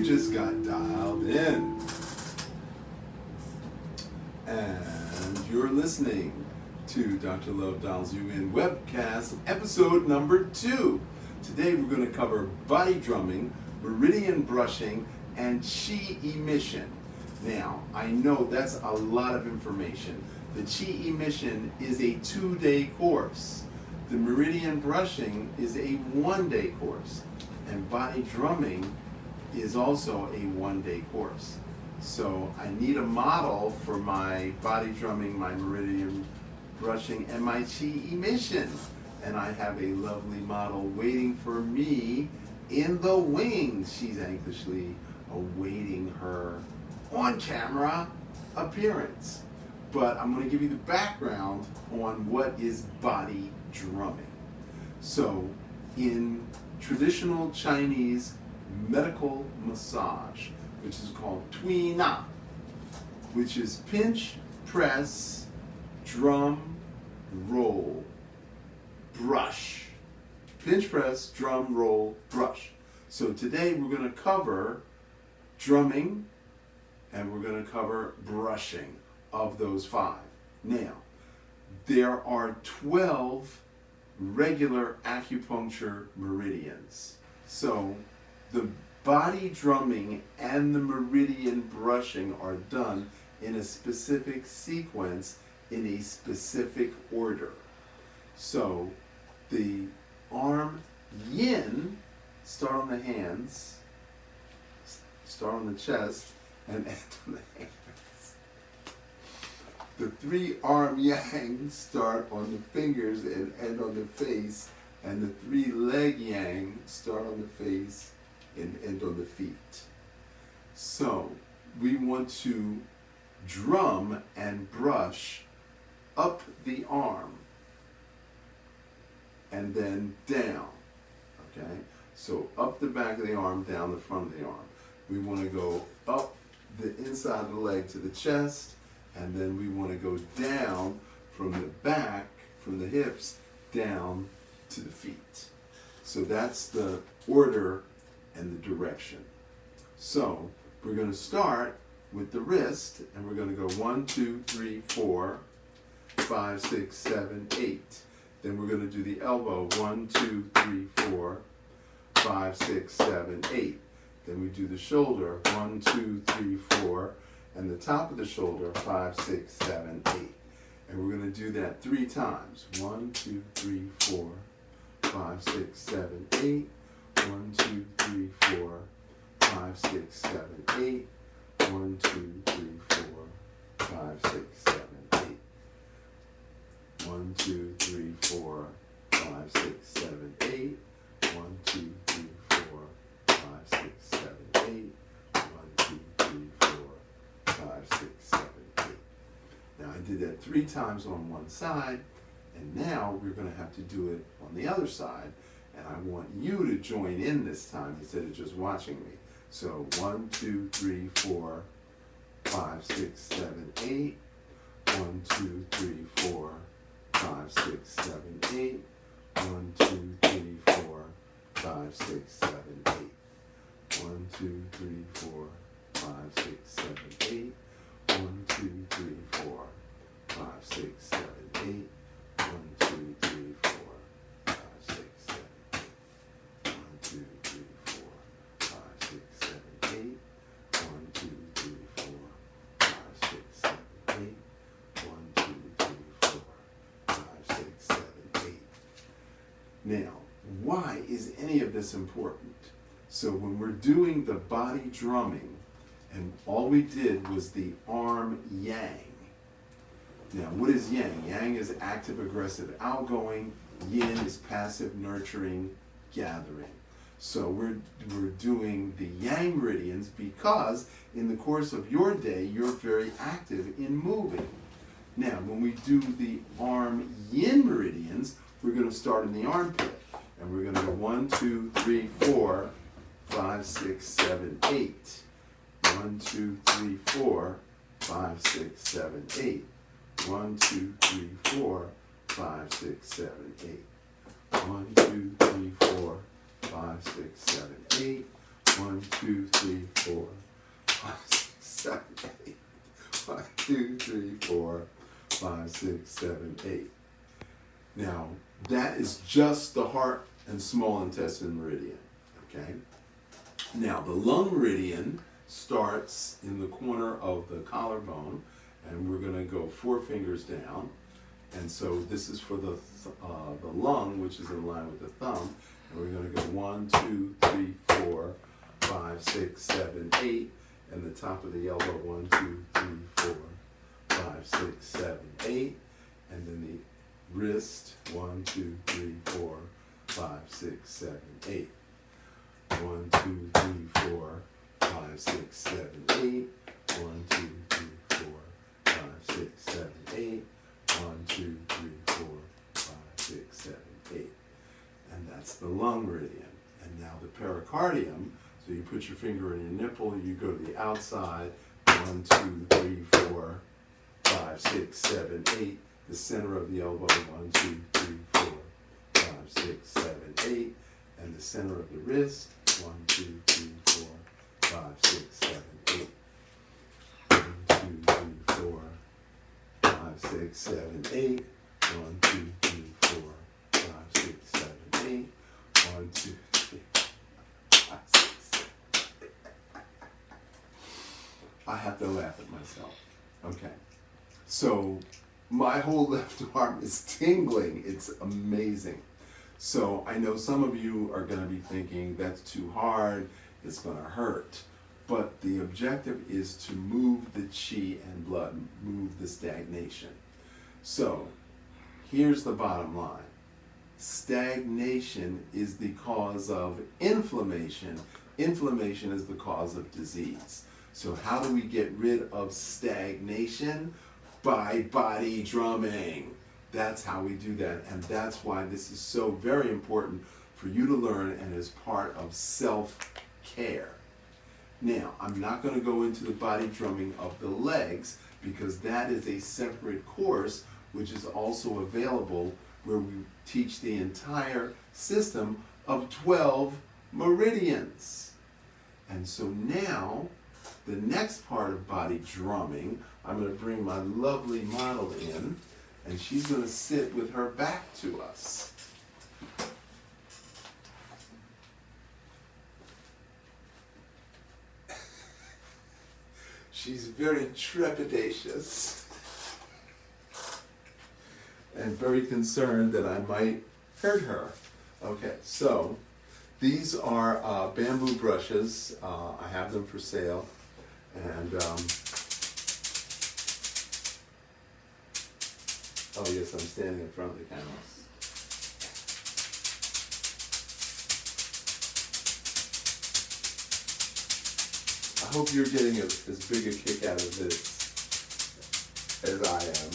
just got dialed in. And you're listening to Dr. Love Dials You In webcast episode number 2. Today we're going to cover body drumming, meridian brushing, and Qi Emission. Now, I know that's a lot of information. The Qi Emission is a 2-day course. The meridian brushing is a 1-day course. And body drumming is also a 1-day course. So I need a model for my body drumming, my meridian brushing, and my Qi Emission. And I have a lovely model waiting for me in the wings. She's anxiously awaiting her on-camera appearance. But I'm going to give you the background on what is body drumming. So in traditional Chinese medical massage, which is called Tui Na, which is pinch, press, drum, roll, brush. Pinch, press, drum, roll, brush. So today we're going to cover drumming and we're going to cover brushing of those 5. Now, there are 12 regular acupuncture meridians. So the body drumming and the meridian brushing are done in a specific sequence in a specific order. So the arm yin, start on the hands, start on the chest, and end on the hands. The 3 arm yang start on the fingers and end on the face, and the 3 leg yang start on the face and end on the feet. So we want to drum and brush up the arm and then down. Okay? So up the back of the arm, down the front of the arm. We want to go up the inside of the leg to the chest, and then we want to go down from the back, from the hips, down to the feet. So that's the order and the direction. So we're going to start with the wrist, and we're going to go 1, 2, 3, 4, 5, 6, 7, 8. Then we're going to do the elbow, 1, 2, 3, 4, 5, 6, 7, 8. Then we do the shoulder, 1, 2, 3, 4, and the top of the shoulder, 5, 6, 7, 8. And we're going to do that 3 times. 1, 2, 3, 4, 5, 6, 7, 8. 1, 2, 3, 4, 5, 6, 7, 8. 1, 2, 3, 4, 5, 6, 7, 8. 1, 2, 3, 4, 5, 6, 7, 8. 1, 2, 3, 4, 5, 6, 7, 8. 1, 2, 3, 4, 5, 6, 7, 8. Now I did that 3 times on one side, and now we're going to have to do it on the other side. And I want you to join in this time instead of just watching me. So 1, 2, 3, 4, 5, 6, 7, 8. 1, 2, 3, 4, 5, 6, 7, 8. 1, 2, 3, 4, 5, 6, 7, 8. 1, 2, 3, 4, 5, 6, 7, 8. 1, 2, 3, 4, 5, 6, 7, 8. 1, 2, 3, 4, 5, 6, 7, 8. 1, 2, 3, 4, 5, 6, 7, 8. 1, 2, 3, 4, 5, 6, 7, 8. 1, 2, 3, 4, 5, 6, 7, 8. Now, why is any of this important? So when we're doing the body drumming, and all we did was the arm yang. Now, what is yang? Yang is active, aggressive, outgoing. Yin is passive, nurturing, gathering. So we're doing the yang meridians because in the course of your day, you're very active in moving. Now, when we do the arm yin meridians, we're going to start in the armpit. And we're going to go 1, 2, 3, 4, 5, 6, 7, 8. 1, 2, 3, 4, 5, 6, 7, 8. 1, 2, 3, 4, 5, 6, 7, 8. 1, 2, 3, 4, 5, 6, 7, 8. 1, 2, 3, 4, 5, 6, 7, 8. 1, 2, 3, 4, 5, 6, 7, 8. Now, that is just the heart and small intestine meridian, okay? Now, the lung meridian starts in the corner of the collarbone, and we're going to go 4 fingers down. And so this is for the lung, which is in line with the thumb. And we're going to go 1, 2, 3, 4, 5, 6, 7, 8. And the top of the elbow, 1, 2, 3, 4, 5, 6, 7, 8. And then the wrist, 1, 2, 3, 4, 5, 6, 7, 8. 1, 2, 3, 4, 5, 6, 7, 8. 1, 2, 3, 4, 5, 6, 7, 8. 1, 2, 3, 4, 5, 6, 7, 8. And that's the lung meridian. And now the pericardium, so you put your finger in your nipple, you go to the outside, 1, 2, 3, 4, 5, 6, 7, 8. The center of the elbow, 1, 2, 3, 4, 5, 6, 7, 8. And the center of the wrist, 1, 2, 3, 4, 5, 6, 7, 8. 1, 2, 3, 4, 5, 6, 7, 8. 1, 2, 3, 4, 5, 6, 7, 8. 1, 2, 3, 5, 6, 7, 8. I have to laugh at myself. Okay. So my whole left arm is tingling. It's amazing. So I know some of you are going to be thinking that's too hard, it's going to hurt. But the objective is to move the chi and blood, move the stagnation. So here's the bottom line. Stagnation is the cause of inflammation. Inflammation is the cause of disease. So how do we get rid of stagnation? By body drumming. That's how we do that, and that's why this is so very important for you to learn and is part of self-care. Now, I'm not going to go into the body drumming of the legs because that is a separate course which is also available where we teach the entire system of 12 meridians. And so now, the next part of body drumming, I'm going to bring my lovely model in, and she's going to sit with her back to us. She's very trepidatious and very concerned that I might hurt her. Okay, so these are bamboo brushes. I have them for sale. And oh yes, I'm standing in front of the camera. I hope you're getting as big a kick out of this as I am.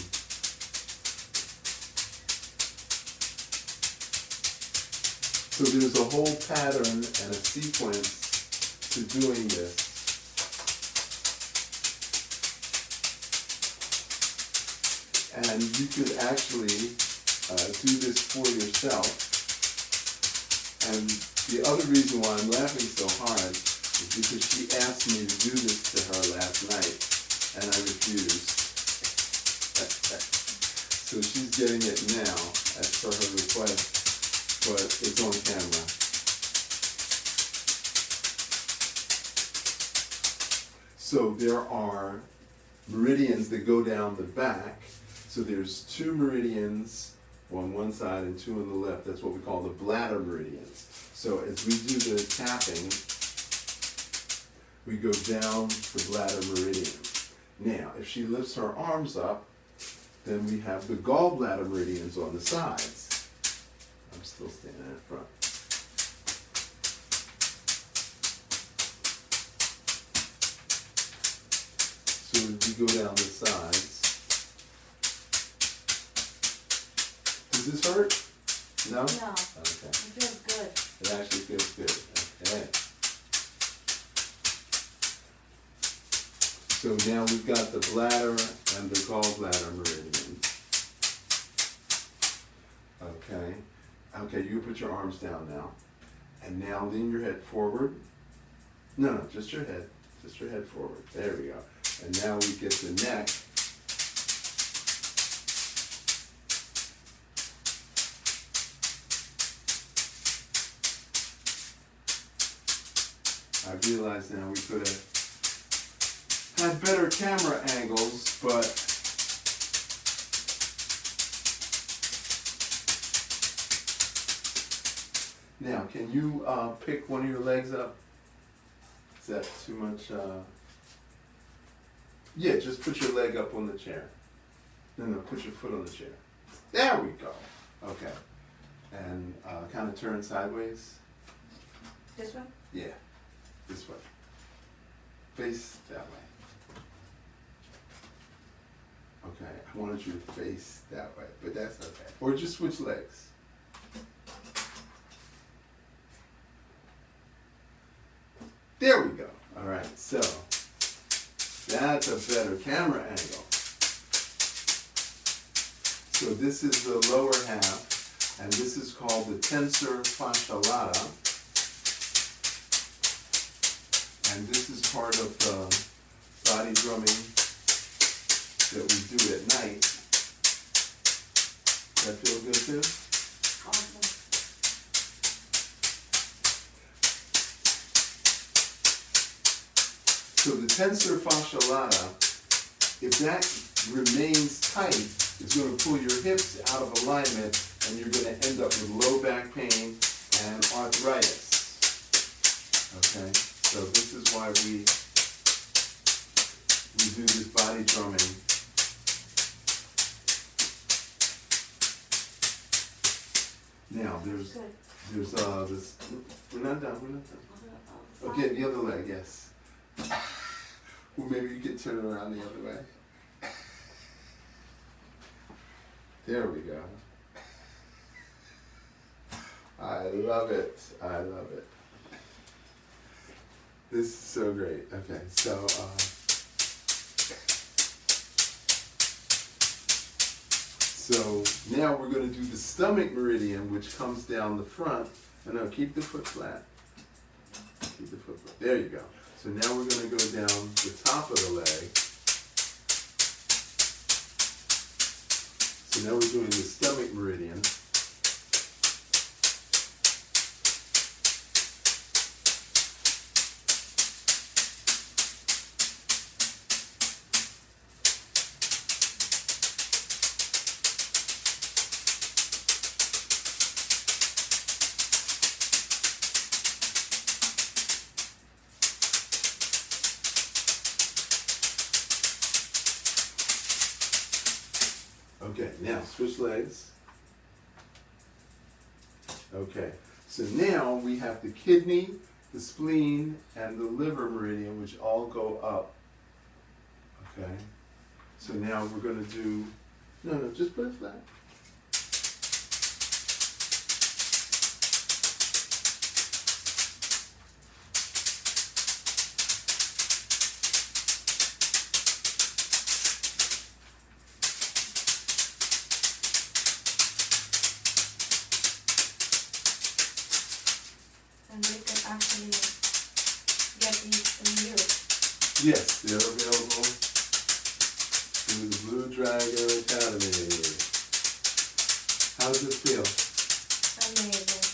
So there's a whole pattern and a sequence to doing this. And you could actually do this for yourself. And the other reason why I'm laughing so hard is because she asked me to do this to her last night, and I refused. So she's getting it now, as per her request, but it's on camera. So there are meridians that go down the back. So there's 2 meridians on one side and 2 on the left. That's what we call the bladder meridians. So as we do the tapping, we go down the bladder meridian. Now, if she lifts her arms up, then we have the gallbladder meridians on the sides. I'm still standing in front. So as we go down the sides, does this hurt? No? No. Okay. It feels good. It actually feels good. Okay. So now we've got the bladder and the gallbladder meridian. Okay. Okay, you put your arms down now. And now lean your head forward No, just your head. Just your head forward. There we go. And now we get the neck. I realize now we could have had better camera angles, but now can you pick one of your legs up? Is that too much? Yeah, just put your leg up on the chair. No, put your foot on the chair. There we go. Okay. And kind of turn sideways. This one? Yeah, this way. Face that way. Okay, I wanted you to face that way, but that's okay. Or just switch legs. There we go. All right, so that's a better camera angle. So this is the lower half, and this is called the tensor fascia lata. And this is part of the body drumming that we do at night. Does that feel good too? Awesome. So the tensor fascia lata, if that remains tight, it's going to pull your hips out of alignment, and you're going to end up with low back pain and arthritis. Okay, so this is why we do this body drumming. Now there's this. We're not done. Okay, the other leg, yes. Well, maybe you can turn around the other way. There we go. I love it. I love it. This is so great. Okay, so now we're going to do the stomach meridian, which comes down the front. No, keep the foot flat. Keep the foot flat. There you go. So now we're going to go down the top of the leg. So now we're doing the stomach meridian. Okay, now switch legs. Okay, so now we have the kidney, the spleen, and the liver meridian, which all go up. Okay, so now we're going to do, no, just put it flat. And we can actually get these in Europe. Yes, they're available through the Blue Dragon Academy. How does it feel? Amazing.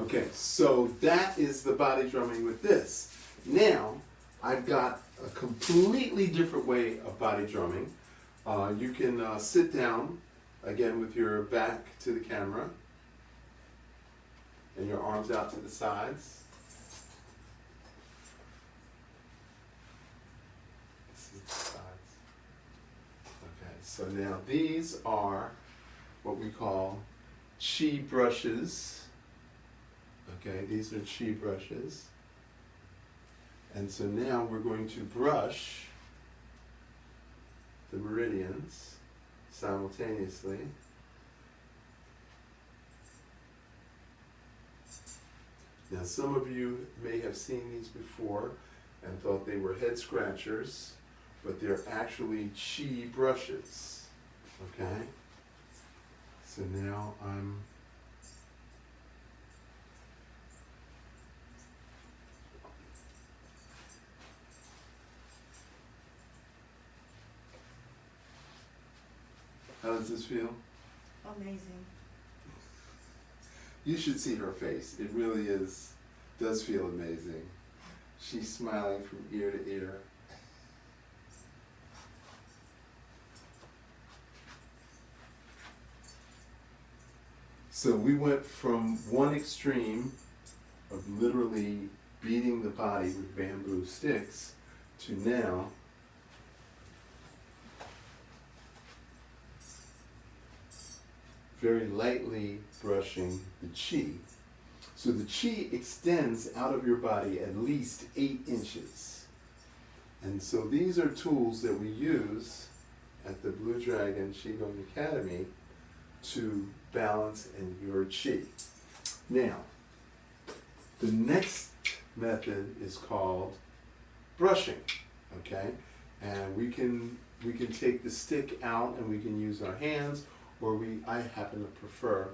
Okay, so that is the body drumming with this. Now, I've got a completely different way of body drumming. You can sit down, again with your back to the camera, and your arms out to the sides. This is the sides. Okay, so now these are what we call chi brushes. Okay, these are chi brushes. And so now we're going to brush the meridians simultaneously. Now some of you may have seen these before and thought they were head scratchers, but they're actually chi brushes. Okay? So now I'm How does this feel? Amazing. You should see her face. It really does feel amazing. She's smiling from ear to ear. So we went from one extreme of literally beating the body with bamboo sticks to now very lightly brushing the qi. So the qi extends out of your body at least 8 inches. And so these are tools that we use at the Blue Dragon Qigong Academy to balance in your qi. Now, the next method is called brushing, okay? And we can take the stick out and we can use our hands, or I happen to prefer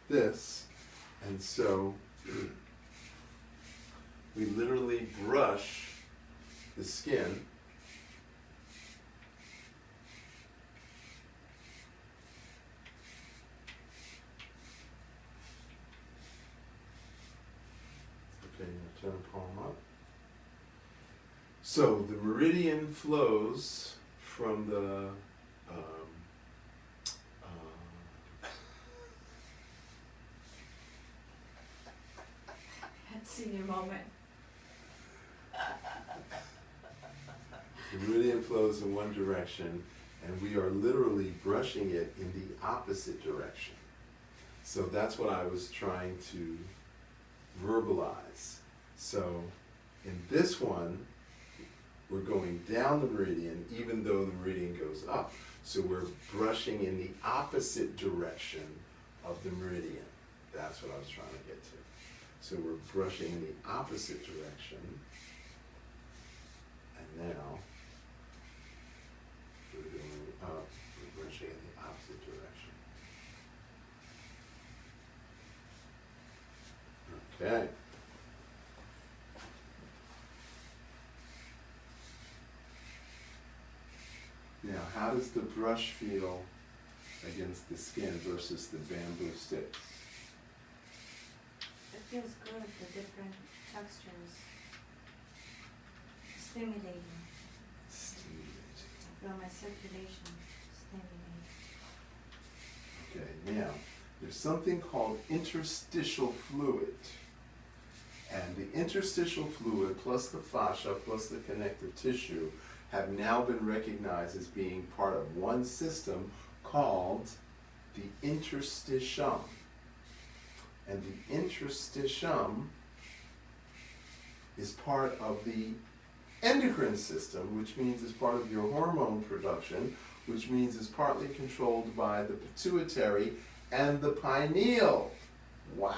this. And so we literally brush the skin. Okay, turn the palm up. So the meridian flows from the Senior moment. the meridian flows in one direction, and we are literally brushing it in the opposite direction. So that's what I was trying to verbalize. So in this one, we're going down the meridian even though the meridian goes up. So we're brushing in the opposite direction of the meridian. That's what I was trying to get to. So we're brushing in the opposite direction. And now we're going up, we're brushing in the opposite direction. Okay. Now, how does the brush feel against the skin versus the bamboo sticks? It feels good, the different textures. Stimulating. I feel my circulation stimulating. Okay, now, there's something called interstitial fluid. And the interstitial fluid plus the fascia plus the connective tissue have now been recognized as being part of one system called the interstitium. And the interstitium is part of the endocrine system, which means it's part of your hormone production, which means it's partly controlled by the pituitary and the pineal. Wow.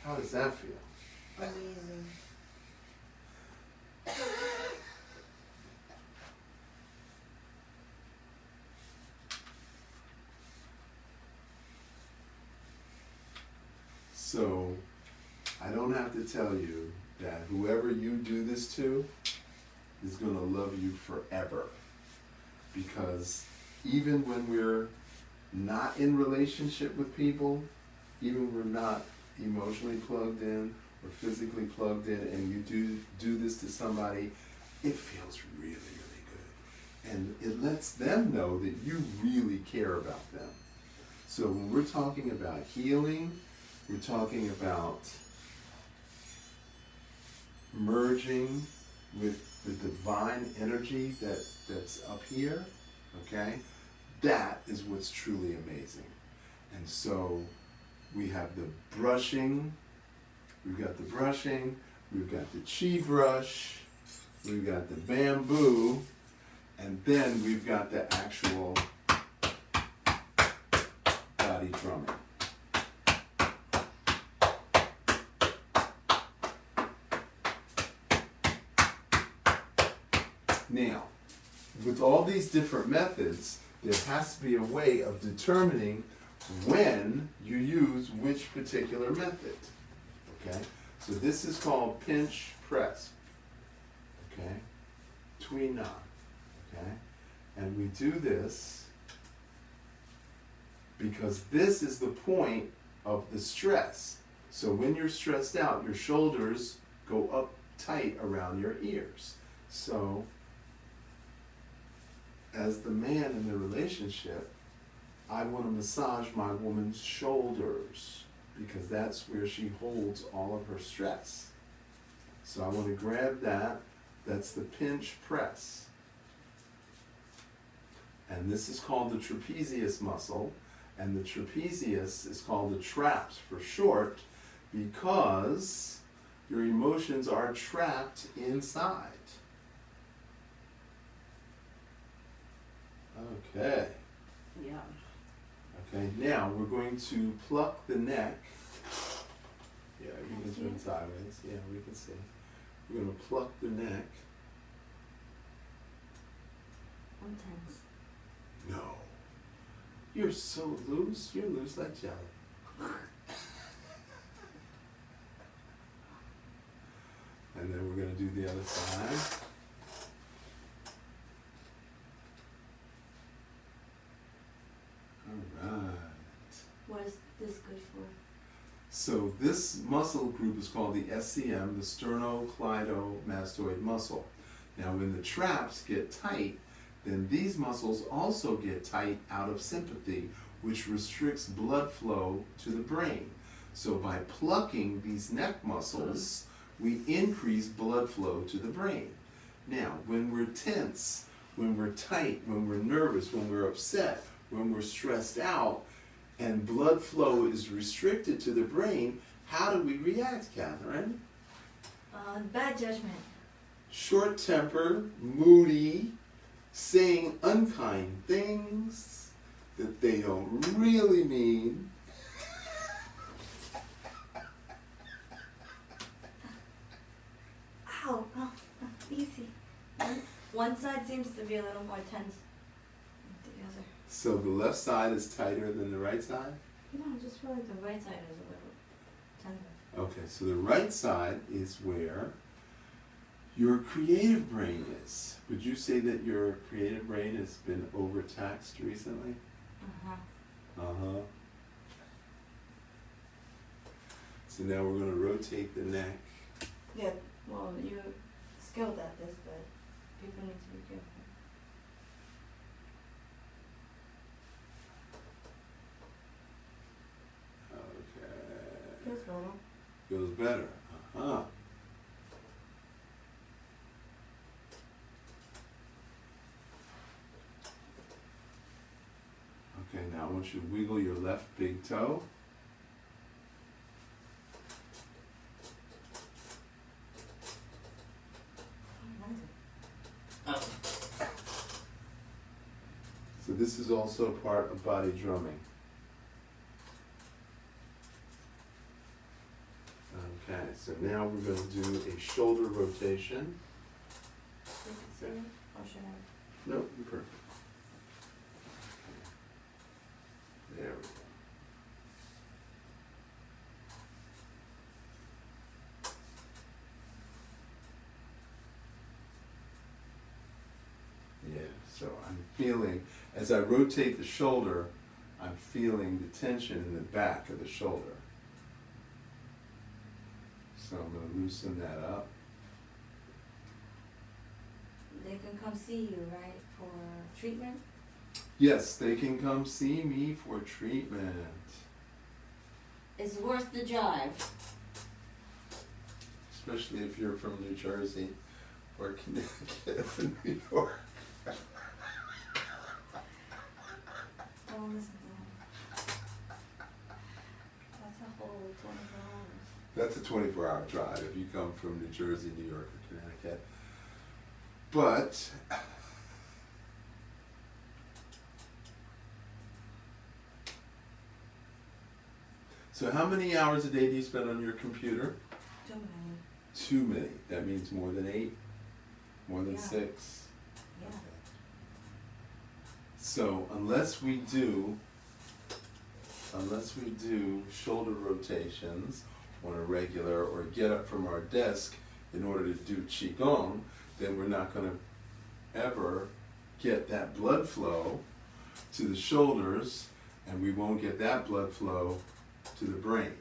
How does that feel? Amazing. So, I don't have to tell you that whoever you do this to is going to love you forever. Because even when we're not in relationship with people, even when we're not emotionally plugged in or physically plugged in, and you do this to somebody, it feels really, really good. And it lets them know that you really care about them. So when we're talking about healing, we're talking about merging with the divine energy that's up here, okay? That is what's truly amazing. And so we have the brushing, we've got the brushing, we've got the chi brush, we've got the bamboo, and then we've got the actual body drumming. Now, with all these different methods, there has to be a way of determining when you use which particular method, okay? So this is called pinch press, okay? Tui na, okay? And we do this because this is the point of the stress. So when you're stressed out, your shoulders go up tight around your ears. So as the man in the relationship, I want to massage my woman's shoulders because that's where she holds all of her stress. So I want to grab that. That's the pinch press. And this is called the trapezius muscle. And the trapezius is called the traps for short because your emotions are trapped inside. Okay. Yeah. Okay, now we're going to pluck the neck. Yeah, you can turn sideways. Yeah, we can see. We're going to pluck the neck. I'm tense. No. You're so loose. You're loose like jelly. And then we're going to do the other side. All right. What is this good for? So this muscle group is called the SCM, the sternocleidomastoid muscle. Now when the traps get tight, then these muscles also get tight out of sympathy, which restricts blood flow to the brain. So by plucking these neck muscles, we increase blood flow to the brain. Now, when we're tense, when we're tight, when we're nervous, when we're upset, when we're stressed out, and blood flow is restricted to the brain, how do we react, Catherine? Bad judgment. Short temper, moody, saying unkind things that they don't really mean. Ow, oh, easy. One side seems to be a little more tense than the other. So the left side is tighter than the right side? No, I just feel like the right side is a little tender. Okay, so the right side is where your creative brain is. Would you say that your creative brain has been overtaxed recently? Uh-huh. Uh-huh. So now we're going to rotate the neck. Yeah, well, you're skilled at this, but people need to be careful. Okay. Feels better. Feels better. Uh-huh. Okay, now I want you to wiggle your left big toe. So this is also part of body drumming. Okay, so now we're going to do a shoulder rotation. You can see it? Or should I? No, you're perfect. There we go. Yeah, so I'm feeling, as I rotate the shoulder, I'm feeling the tension in the back of the shoulder. So I'm going to loosen that up. They can come see you, right, for treatment? Yes, they can come see me for treatment. It's worth the drive. Especially if you're from New Jersey or Connecticut or New York. Don't listen to him. That's a whole 24 hours. That's a 24-hour drive if you come from New Jersey, New York, or Connecticut. But so how many hours a day do you spend on your computer? Too many. Too many. That means more than 8? More than Yeah. 6? Yeah. Okay. So unless we do shoulder rotations on a regular or get up from our desk in order to do Qigong, then we're not going to ever get that blood flow to the shoulders, and we won't get that blood flow to the brain.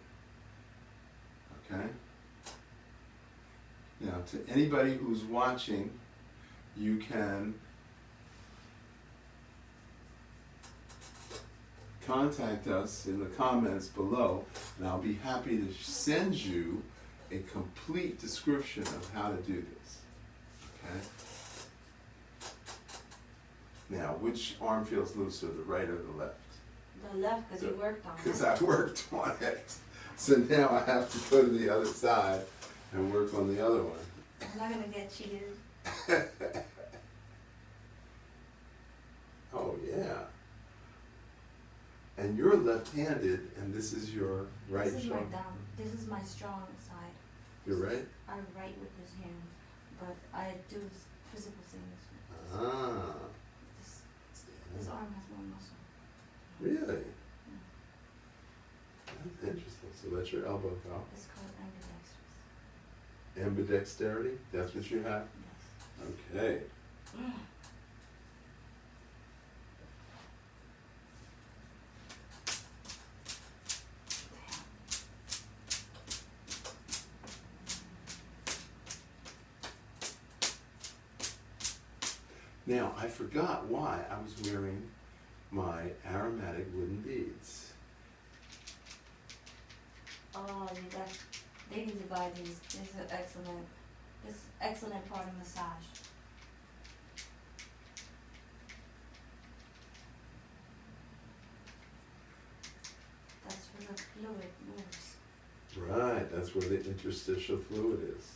Okay? Now, to anybody who's watching, you can contact us in the comments below, and I'll be happy to send you a complete description of how to do this. Okay? Now, which arm feels looser, the right or the left? The left, because you worked on it. Because I worked on it. So now I have to go to the other side and work on the other one. I'm not going to get cheated. Oh, yeah. And you're left-handed, and this is your right This is my shoulder. down. This is my strong side. You're right? I write with this hand, but I do physical things. Ah, This arm has more muscle. really? That's interesting. So let your elbow go. It's called ambidextrous. Ambidexterity, that's what you have? Yes. Okay. Now, I forgot why I was wearing my aromatic wooden beads. Oh, they need to buy these. This is excellent. This is excellent part of massage. That's where the fluid moves. Right, that's where the interstitial fluid is.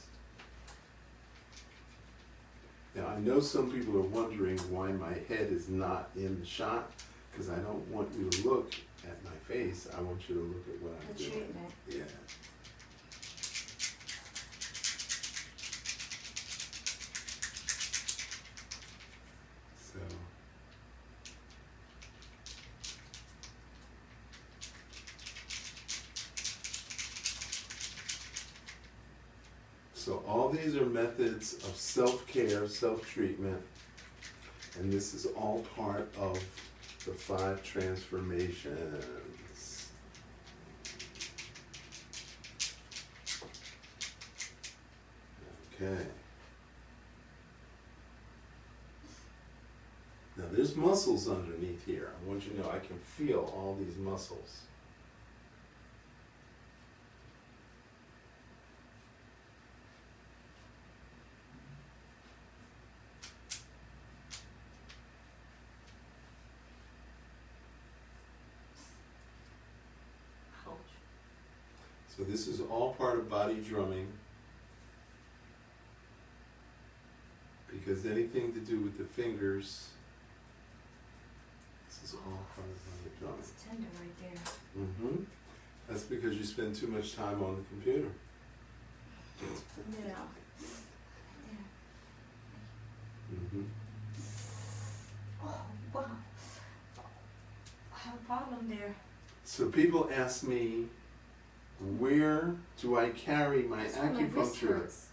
Now, I know some people are wondering why my head is not in the shot, because I don't want you to look at my face. I want you to look at what I'm The doing. treatment. Yeah. So. So all these are methods of self-care, self-treatment, and this is all part of the 5 transformations. Okay. Now there's muscles underneath here. I want you to know I can feel all these muscles. So this is all part of body drumming, because anything to do with the fingers, this is all part of body drumming. It's tender right there. Mm-hmm. That's because you spend too much time on the computer. Yeah. Mm-hmm. Oh, wow. I have a problem there. So people ask me, where do I carry my That's why my wrist acupuncture? hurts.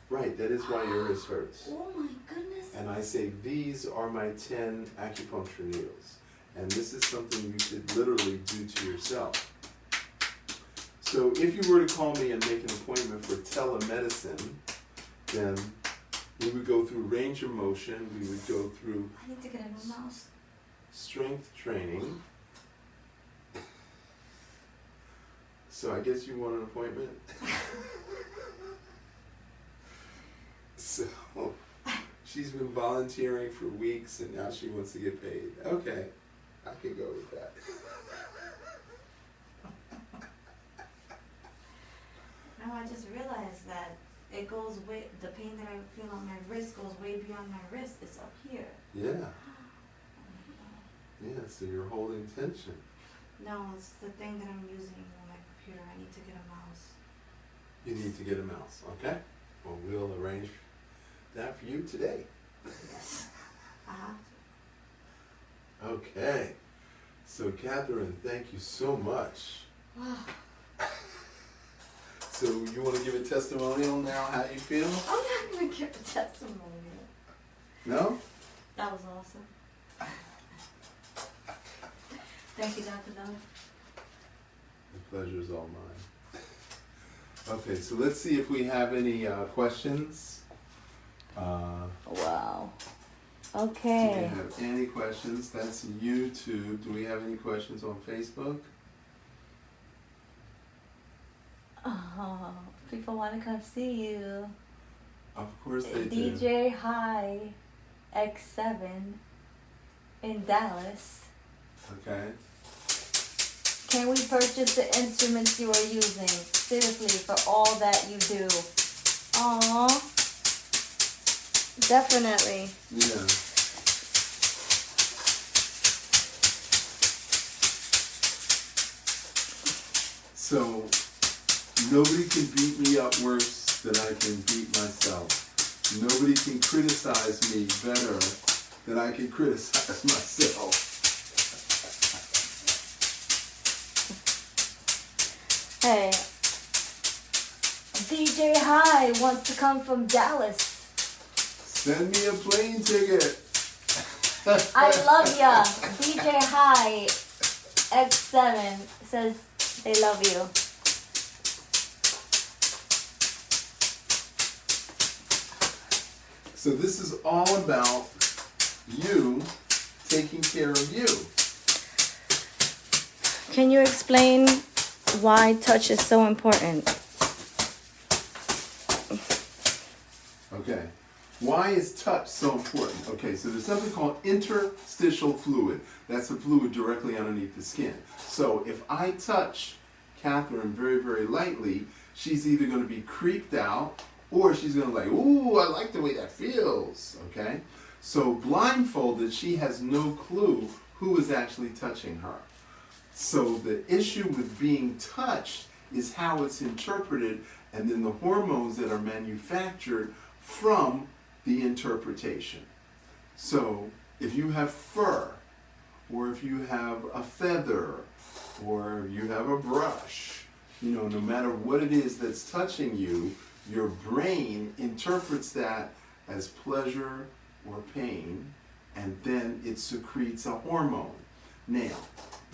Right, that is why your wrist hurts. Oh my goodness. And I say, these are my 10 acupuncture needles. And this is something you could literally do to yourself. So if you were to call me and make an appointment for telemedicine, then we would go through range of motion, we would go through I need to get a new mouse. strength training. So I guess you want an appointment? So she's been volunteering for weeks and now she wants to get paid. Okay, I can go with that. Now I just realized that it goes way, the pain that I feel on my wrist goes way beyond my wrist. It's up here. Yeah, yeah, so you're holding tension. No, it's the thing that I'm using on my computer. I need to get a mouse. You need to get a mouse, okay? Well, we'll arrange that for you today. Yes. I have to. Okay, so Catherine, thank you so much. So you want to give a testimonial now, how you feel? I'm not going to give a testimonial. No? That was awesome. Thank you, Dr. Donna. The pleasure is all mine. Okay, so let's see if we have any questions. Wow. Do Okay. we have any questions? That's YouTube. Do we have any questions on Facebook? Oh, people want to come see you. Of course they do. DJ High X7 in Dallas. Okay. Can we purchase the instruments you are using? Seriously, for all that you do. Aww. Definitely. Yeah. So, nobody can beat me up worse than I can beat myself. Nobody can criticize me better than I can criticize myself. Hey, DJ High wants to come from Dallas. Send me a plane ticket. I love ya. DJ High X7 says they love you. So this is all about you taking care of you. Can you explain why touch is so important? Okay. Why is touch so important? Okay, so there's something called interstitial fluid. That's the fluid directly underneath the skin. So if I touch Catherine very, very lightly, she's either going to be creeped out or she's going to like, ooh, I like the way that feels. Okay? So blindfolded, she has no clue who is actually touching her. So the issue with being touched is how it's interpreted and then the hormones that are manufactured from the interpretation. So if you have fur, or if you have a feather, or you have a brush, you know, no matter what it is that's touching you, your brain interprets that as pleasure or pain, and then it secretes a hormone. Now,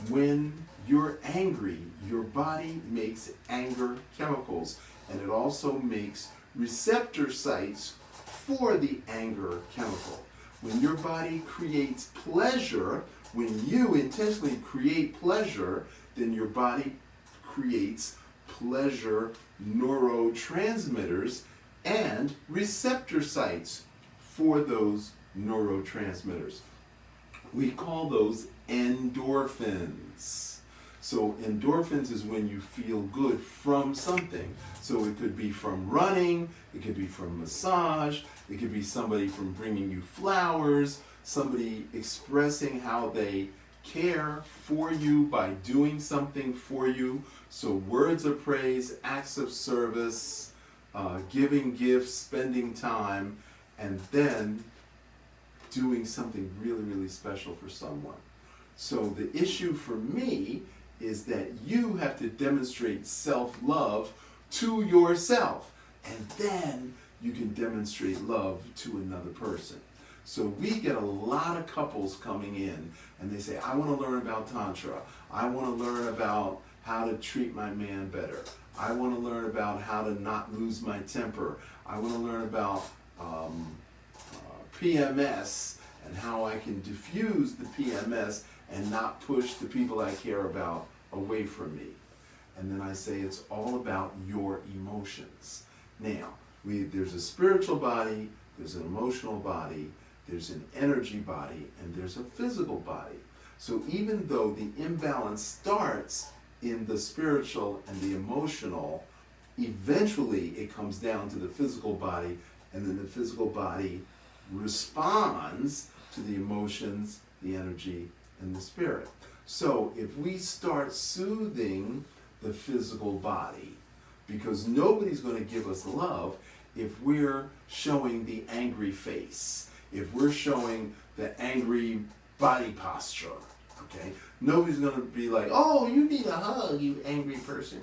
when you're angry, your body makes anger chemicals, and it also makes receptor sites for the anger chemical. When your body creates pleasure, when you intentionally create pleasure, then your body creates pleasure neurotransmitters and receptor sites for those neurotransmitters. We call those endorphins. So endorphins is when you feel good from something. So it could be from running, it could be from massage, it could be somebody from bringing you flowers, somebody expressing how they care for you by doing something for you. So words of praise, acts of service, giving gifts, spending time, and then doing something really, really special for someone. So the issue for me is that you have to demonstrate self-love to yourself, and then you can demonstrate love to another person. So we get a lot of couples coming in and they say, I want to learn about Tantra. I want to learn about how to treat my man better. I want to learn about how to not lose my temper. I want to learn about PMS and how I can diffuse the PMS and not push the people I care about away from me. And then I say it's all about your emotions. Now, there's a spiritual body, there's an emotional body, there's an energy body, and there's a physical body. So even though the imbalance starts in the spiritual and the emotional, eventually it comes down to the physical body, and then the physical body responds to the emotions, the energy, and the spirit. So if we start soothing the physical body, because nobody's going to give us love if we're showing the angry face, if we're showing the angry body posture, okay? Nobody's going to be like, oh, you need a hug, you angry person.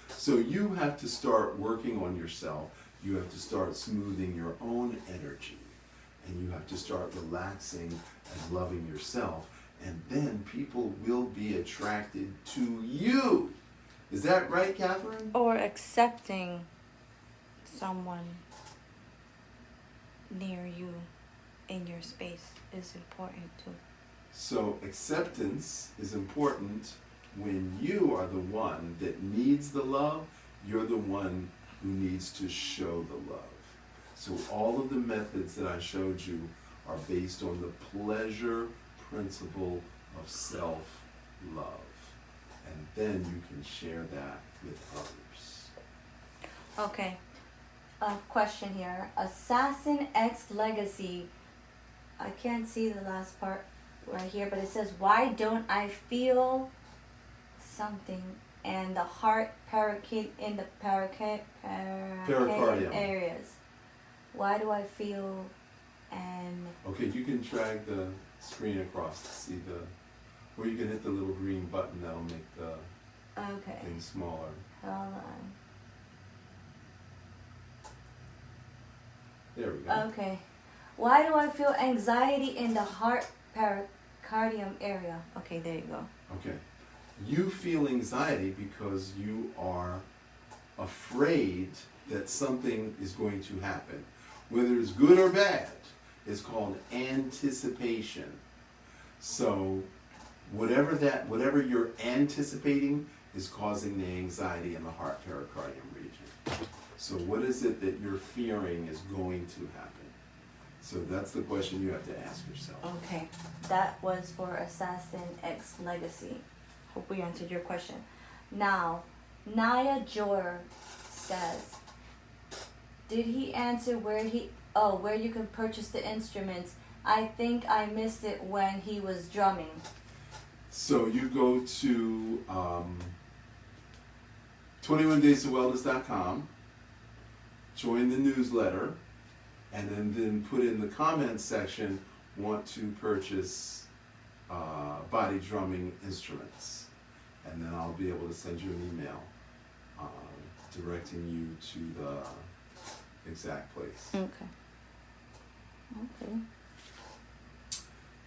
So you have to start working on yourself. You have to start smoothing your own energy. and you have to start relaxing and loving yourself, and then people will be attracted to you. Is that right, Catherine? Or accepting someone near you in your space is important too. So acceptance is important when you are the one that needs the love. You're the one who needs to show the love. So all of the methods that I showed you are based on the pleasure principle of self-love. And then you can share that with others. Okay. A question here. Assassin X Legacy. I can't see the last part right here, but it says, why don't I feel something and the heart in the pericardium areas? Why do I feel and... Okay, you can drag the screen across to see the... Or you can hit the little green button that'll make the thing smaller. Hold on. There we go. Okay. Why do I feel anxiety in the heart pericardium area? Okay, there you go. Okay. You feel anxiety because you are afraid that something is going to happen. Whether it's good or bad, it's called anticipation. So whatever you're anticipating is causing the anxiety in the heart pericardium region. So what is it that you're fearing is going to happen? So that's the question you have to ask yourself. Okay, that was for Assassin X Legacy. Hope we answered your question. Now, Naya Jor says, did he answer where you can purchase the instruments? I think I missed it when he was drumming. So you go to 21daysofwellness.com, join the newsletter, and then put in the comments section, want to purchase body drumming instruments. And then I'll be able to send you an email directing you to the exact place. Okay.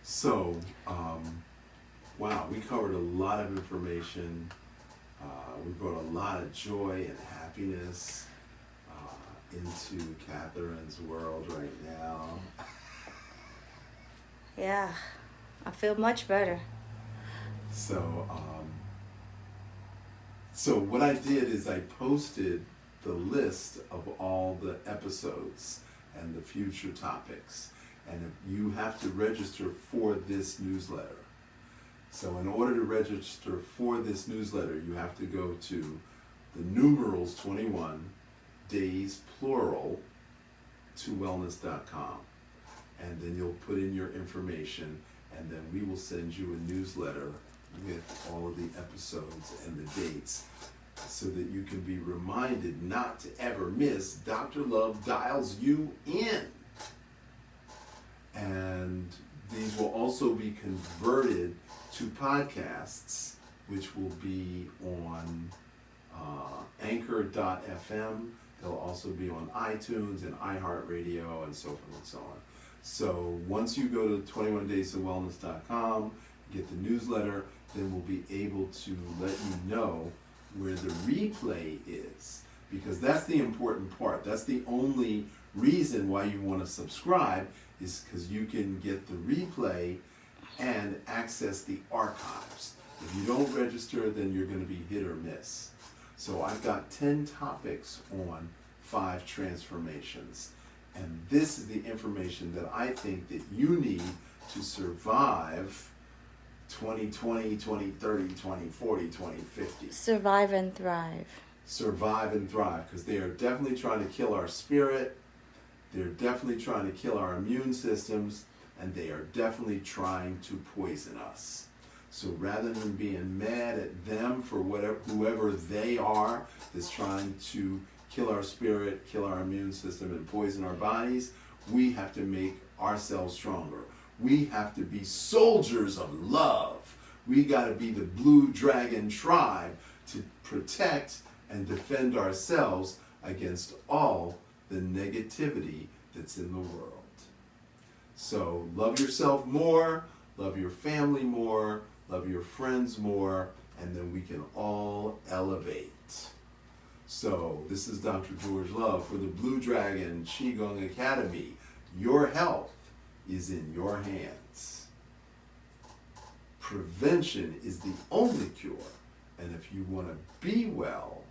So, wow, we covered a lot of information. We brought a lot of joy and happiness into Catherine's world right now. Yeah, I feel much better. So what I did is I posted the list of all the episodes and the future topics. And if you have to register for this newsletter. So in order to register for this newsletter, you have to go to the numerals 21 days plural to wellness.com. And then you'll put in your information, and then we will send you a newsletter with all of the episodes and the dates so that you can be reminded not to ever miss Dr. Love Dials You In. And these will also be converted to podcasts, which will be on anchor.fm. They'll also be on iTunes and iHeartRadio and so forth and so on. So once you go to 21daysofwellness.com, get the newsletter, then we'll be able to let you know where the replay is, because that's the important part. That's the only reason why you want to subscribe, is because you can get the replay and access the archives. If you don't register, then you're going to be hit or miss. So I've got 10 topics on 5 transformations. And this is the information that I think that you need to survive 2020, 2030, 2040, 2050. Survive and thrive. Survive and thrive, because they are definitely trying to kill our spirit. They're definitely trying to kill our immune systems, and they are definitely trying to poison us. So rather than being mad at them for whoever they are that's trying to kill our spirit, kill our immune system, and poison our bodies, we have to make ourselves stronger. We have to be soldiers of love. We got to be the Blue Dragon tribe to protect and defend ourselves against all the negativity that's in the world. So love yourself more, love your family more, love your friends more, and then we can all elevate. So this is Dr. George Love for the Blue Dragon Qigong Academy. Your health is in your hands. Prevention is the only cure. And if you want to be well,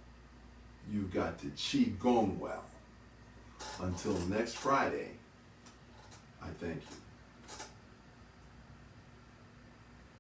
you've got to Qigong well. Until next Friday, I thank you.